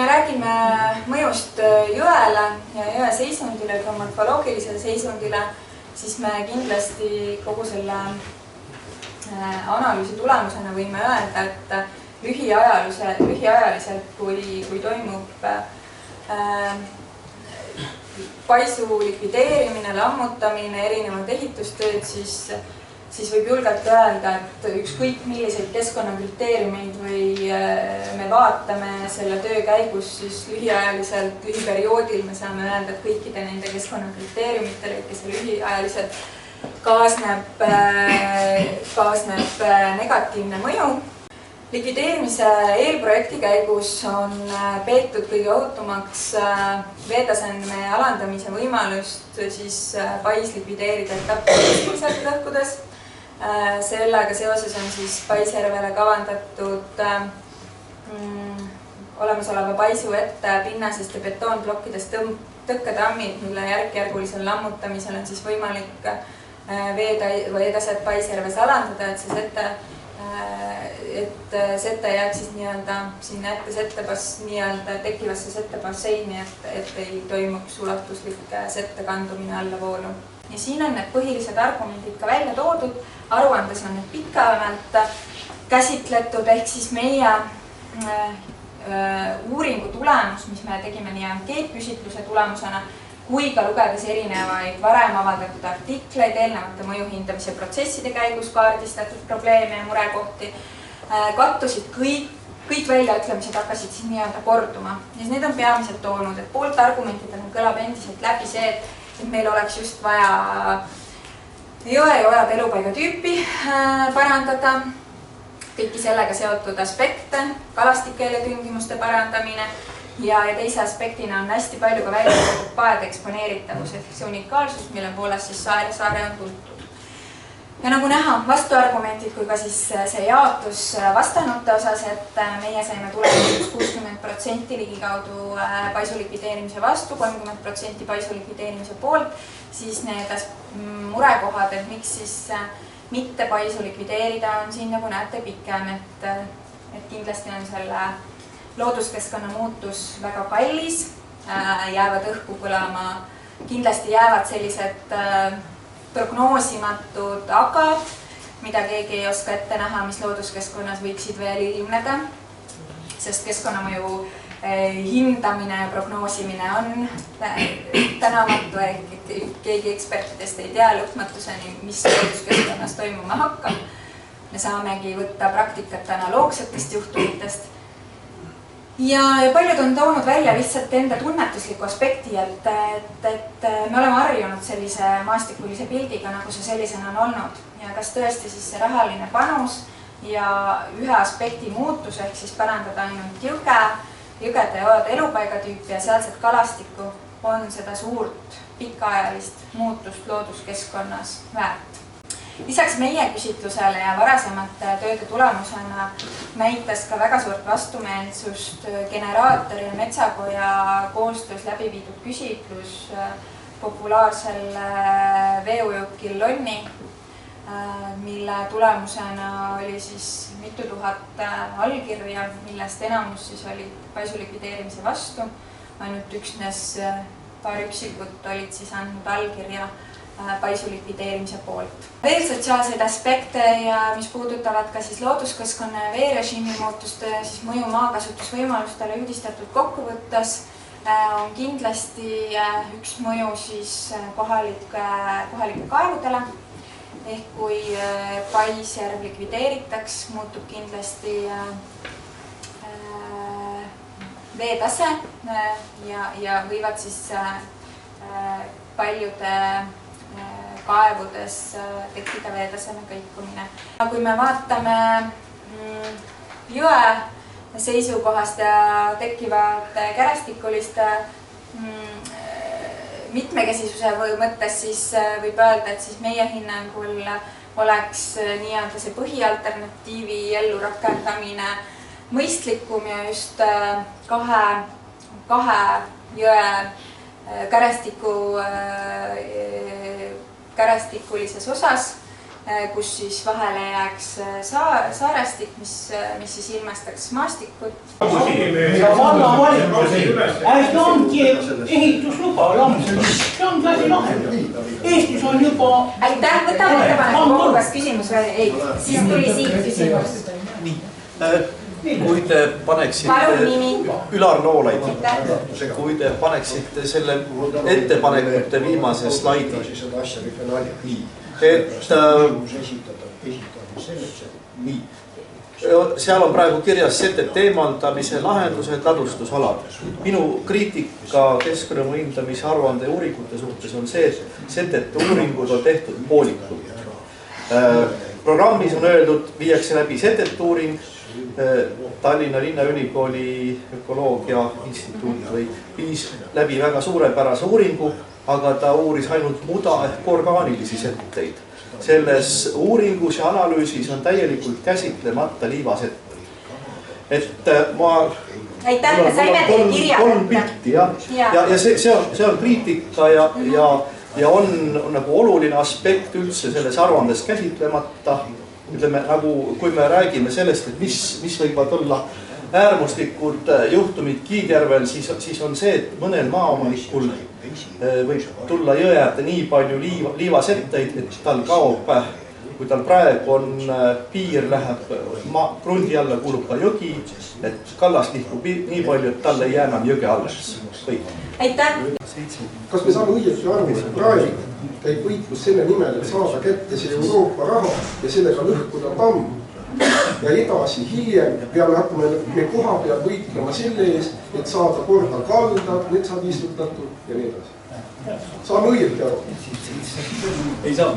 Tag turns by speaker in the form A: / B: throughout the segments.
A: me räägime mõjust jõele ja jõe seisundile, morfoloogilisele seisundile, siis me kindlasti kogu selle analüüsi tulemusena võime öelda, et lühiajaliselt, kui toimub paisu likvideerimine, lammutamine, erinevad ehitustööd, siis võib julgelt öelda, et ükskõik milliseid keskkonnakriteeriumeid või me vaatame selle töö käigus, siis lühiajaliselt, lühiperioodil me saame öelda, et kõikide nende keskkonnakriteeriumitele, kes lühiajaliselt kaasneb negatiivne mõju. Likvideerimise eelprojekti käigus on peetud kõige ohutumaks veetaseme alandamise võimalust siis pais likvideerida etappiliselt lõhkudes. Sellega seoses on siis Paisjärvele kavandatud olemasoleva paisu ette pinnasest ja betoonplokkidest tõkketammid, mille järk-järgulisel lammutamisel on siis võimalik veetaset Paisjärves alandada, et sete jääks siis sinna ette tekkivasse settebasseini, et ei toimuks ulatuslik sette kandumine allavoolu. Ja siin on need põhilised argumendid ka välja toodud, aruandes on need pikemalt käsitletud, ehk siis meie uuringu tulemus, mis me tegime nii ankeetküsitluse tulemusena, kui ka lugedes erinevaid varem avaldatud artikleid, eelnevate mõju hindamise protsesside käigus kaardistatud probleeme ja murekohti, kattusid kõik väljaütlemised hakkasid siis nii-öelda korduma. Ja need on peamiselt toonud, et poolt argumentidena kõlab endiselt läbi see, et meil oleks just vaja jõe ja ojade elupaiga tüüpi parandada, kõiki sellega seotud aspekte, kalastikeeletingimuste parandamine ja teise aspektina on hästi palju ka välja toodud paede eksponeeritavus ehk see unikaalsus, mille poolest siis saare on tuntud. Ja nagu näha, vastuargumendid kui ka siis see jaotus vastanute osas, et meie saime tulemuseks 60% ligikaudu paisu likvideerimise vastu, 30% paisu likvideerimise poolt, siis need murekohad, et miks siis mitte paisu likvideerida, on siin nagu näete pikem, et kindlasti on selle looduskeskkonna muutus väga kallis, jäävad õhku kõlama, kindlasti jäävad sellised prognoosimatud agad, mida keegi ei oska ette näha, mis looduskeskkonnas võiksid veel ilmneda, sest keskkonnamõju hindamine ja prognoosimine on tänamatu, ehk keegi ekspertidest ei tea lõpmatuseni, mis looduskeskkonnas toimuma hakkab. Me saamegi võtta praktikat analoogsetest juhtumitest. Ja paljud on toonud välja lihtsalt enda tunnetusliku aspekti, et me oleme harjunud sellise maastikulise pildiga, nagu see sellisena on olnud. Ja kas tõesti siis see rahaline panus ja ühe aspekti muutus, ehk siis parandada ainult jõgede ja ojade elupaigatüüpi ja sealset kalastikku, on seda suurt pikaajalist muutust looduskeskkonnas väärt. Lisaks meie küsitlusele ja varasemate tööde tulemusena näitas ka väga suurt vastumeelsust Generaatori ja Metsakoja koostöös läbi viidud küsitlus populaarsel veeujukil Lonni, mille tulemusena oli siis mitu tuhat allkirja, millest enamus siis oli paisu likvideerimise vastu. Ainult üksnes paar üksikut olid siis andnud allkirja paisu likvideerimise poolt. Veel sotsiaalseid aspekte, mis puudutavad ka siis looduskeskkonna ja veerežiimi muutuste siis mõju maakasutusvõimalustele üldistatud kokkuvõttes, on kindlasti üks mõju siis kohalike kaevudele. Ehk kui Paisjärv likvideeritaks, muutub kindlasti veetase ja võivad siis paljude kaevudes tekkida veetaseme kõikumine. Kui me vaatame jõe seisukohast ja tekkivate kärestikuliste mitmekesisuse mõttes, siis võib öelda, et siis meie hinnangul oleks nii-öelda see põhialternatiivi ellu rakendamine mõistlikum ja just kahe jõe kärestikulises osas kus siis vahele jääks saarestik, mis siis ilmestaks maastikut.
B: Ja vallavalitsus äsja ongi ehitusluba Lamsel. See on asi lahendada. Eestis on juba...
A: Aitäh, võtame ettepaneku kogukas küsimus või ei? Siis tuli siit küsimus.
C: Kui te paneksite Ülar Noolaid, kui te paneksite selle ettepanekute viimase slaidi, et seal on praegu kirjas setete eemaldamise lahendused ladustusalad. Minu kriitika keskkonnamõju hindamise aruande uuringute suhtes on see, et setete uuringud on tehtud poolikult. Programmis on öeldud, viiakse läbi setete uuring, Tallinna Linnaülikooli Ökoloogia Instituut viis läbi väga suurepärase uuringu, aga ta uuris ainult muda ehk orgaanilisi setteid. Selles uuringus ja analüüsis on täielikult käsitlemata liivasetteid. Et ma...
A: Aitäh, me saime teie kirja.
C: Kolm pilti, ja see on kriitika ja on nagu oluline aspekt üldse selles aruandes käsitlemata. Ütleme, nagu kui me räägime sellest, et mis võivad olla äärmuslikud juhtumid Kiidjärvel, siis on see, et mõnel maaomanikul võib tulla jõe äärde nii palju liivasetteid, et tal kaob, kui tal praegu on piir, läheb krundi alla, kuulub ka jõgi, et kallas nihkub nii palju, et tal ei jää enam jõge alles.
A: Aitäh!
D: Kas me saame õieti aru, et praegu käib võitlus selle nimel, et saada kätte see Euroopa raha ja sellega lõhkuda tamm? Ja edasi hiljem peame hakkama me koha peal võitlema selle eest, et saada korda kalda, metsad istutatud ja nii edasi. Saame õieti aru?
C: Ei saa.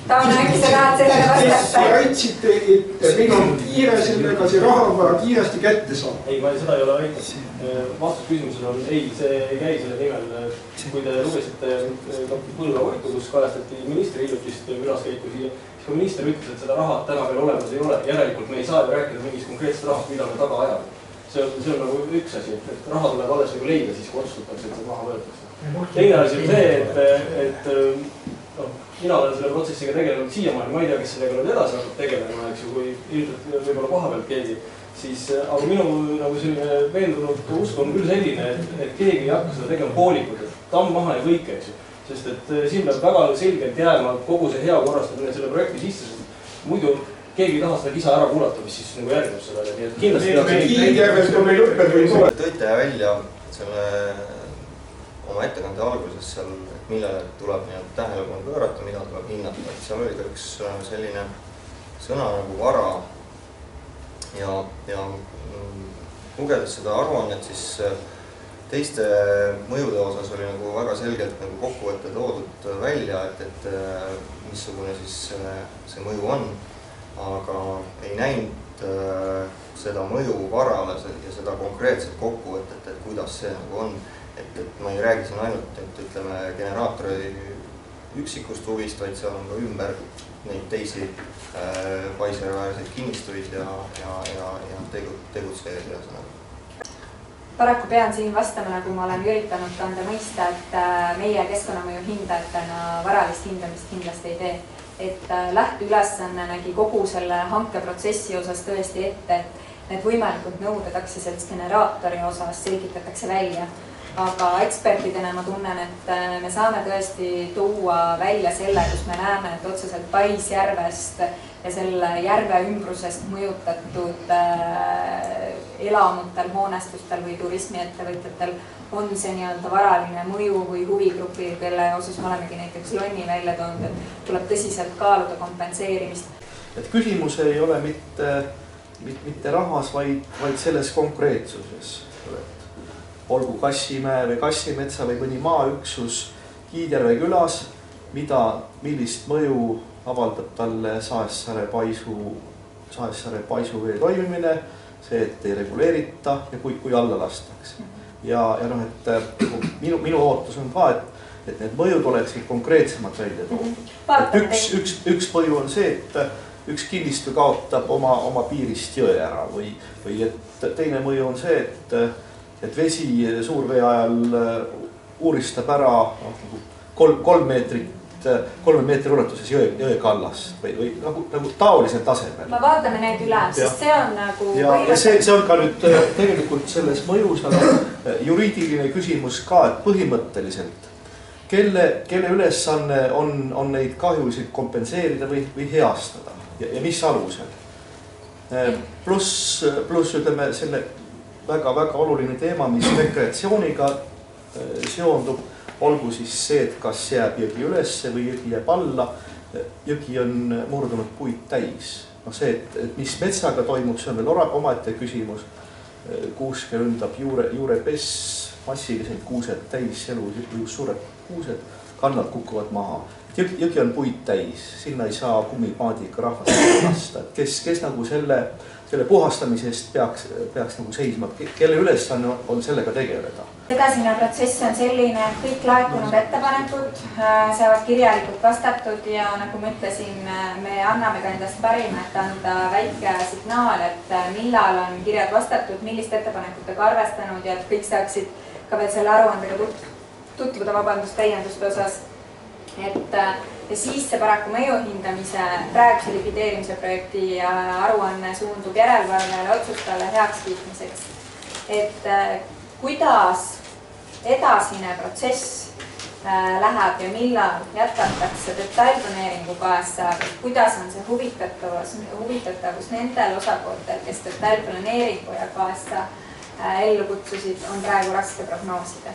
A: Taun, äkki sa tahad sellele vastata?
D: Väitsite, et meil on kiire sellega, see raha on vaja kiiresti kätte saada.
E: Ei, ma seda ei ole väitnud. Vastus küsimusele on ei, see ei käi selle nimel. Kui te lugesite Põlva Võitu, kus kajastati ministri hiljutist külaskäiku siia, siis kui minister ütles, et seda raha täna veel olemas ei ole, järelikult me ei saa ju rääkida mingist konkreetset rahast, mida me taga ajame. See on nagu üks asi, et raha tuleb alles nagu leida, siis kui otsustatakse, et see maha võetakse. Teine asi on see, et mina olen selle protsessiga tegelenud siiamaani, ma ei tea, kes sellega nüüd edasi hakkab tegelema, eks ju, kui ilmselt võib-olla koha pealt keegi, siis, aga minu nagu selline veendunud usk on küll selline, et keegi ei hakka seda tegema poolikult, et tamm maha ja kõik, eks ju. Sest et siin peab väga selgelt jääma kogu see hea korrastamine selle projekti sisse, sest muidu keegi ei taha seda kisa ära kuulata, mis siis nagu järgneb sellele. Nii et kindlasti
F: tõite välja selle oma ettekande alguses seal, et millele tuleb tähelepanu pöörata, mida tuleb hinnata. Seal oli ka üks selline sõna nagu vara ja lugedes seda aruannet, siis teiste mõjude osas oli nagu väga selgelt nagu kokkuvõtte toodud välja, et missugune siis see mõju on, aga ei näinud seda mõju varale ja seda konkreetset kokkuvõtet, et kuidas see nagu on. Et ma ei räägi siin ainult, et ütleme generaatori üksikust huvist, vaid seal on ka ümber neid teisi paiseväärseid kinnistuid ja tegutsejaid ja sõna.
A: Paraku pean siin vastama, nagu ma olen üritanud anda mõista, et meie keskkonnamõju hindajatena varalist hindamist kindlasti ei tee. Et lähteülesanne nägi kogu selle hankeprotsessi osas tõesti ette, et need võimalikud nõuded aktsiaseltsgeneraatori osas selgitatakse välja. Aga ekspertidena ma tunnen, et me saame tõesti tuua välja selle, kus me näeme, et otseselt Paisjärvest ja selle järve ümbrusest mõjutatud elamutel, hoonestustel või turismiettevõtjatel on see nii-öelda varaline mõju või huvigrupi, kelle osas me olemegi näiteks Lonni välja toonud, et tuleb tõsiselt kaaluda kompenseerimist.
C: Et küsimus ei ole mitte rahas, vaid selles konkreetsuses. Olgu Kassimäe või Kassimetsa või mõni maaüksus Kiidjärve külas, millist mõju avaldab talle Saessaare paisuvee toimimine, see, et ei reguleerita ja kui alla lastakse. Ja minu ootus on ka, et need mõjud oleksid konkreetsemad välja toodud. Üks mõju on see, et üks kinnistu kaotab oma piirist jõe ära või et teine mõju on see, et vesi suurvee ajal uuristab ära 3 meetrit kuskilt 3 meetri ulatuses jõe kallast või nagu taolisel tasemel.
A: Ma vaatame need üle, sest see on nagu...
C: Ja see on ka nüüd tegelikult selles mõjus juriidiline küsimus ka, et põhimõtteliselt kelle ülesanne on neid kahjusid kompenseerida või heastada ja mis alusel. Pluss ütleme selle väga-väga oluline teema, mis rekreatsiooniga seondub, olgu siis see, et kas jääb jõgi ülesse või jõgi jääb alla. Jõgi on murdunud puid täis. No see, et mis metsaga toimub, see on veel omaette küsimus. Kuuske ründab juurepess, massiliselt kuused täis, elus suured kuused, kannad kukuvad maha. Jõgi on puid täis, sinna ei saa kummipaadiga rahvast lasta. Kes nagu selle puhastamisest peaks nagu seisma, kelle ülesanne on sellega tegeleda?
A: Edasine protsess on selline, et kõik laekunud ettepanekud saavad kirjalikult vastatud ja nagu ma ütlesin, me anname ka endast parima, et anda väike signaal, et millal on kirjad vastatud, millist ettepanekutega arvestanud ja et kõik saaksid ka veel selle aruandega tutvuda täienduste osas. Ja siis see paraku mõjuhindamise praeguse likvideerimise projekti aruanne suundub järelevalvele otsustale heakskiitmiseks. Et kuidas edasine protsess läheb ja millal jätkatakse detailplaneeringu kaassaab, kuidas on see huvitavus nendel osapooltel, kes detailplaneeringu ja kaassa ellu kutsusid, on praegu raske prognoosida.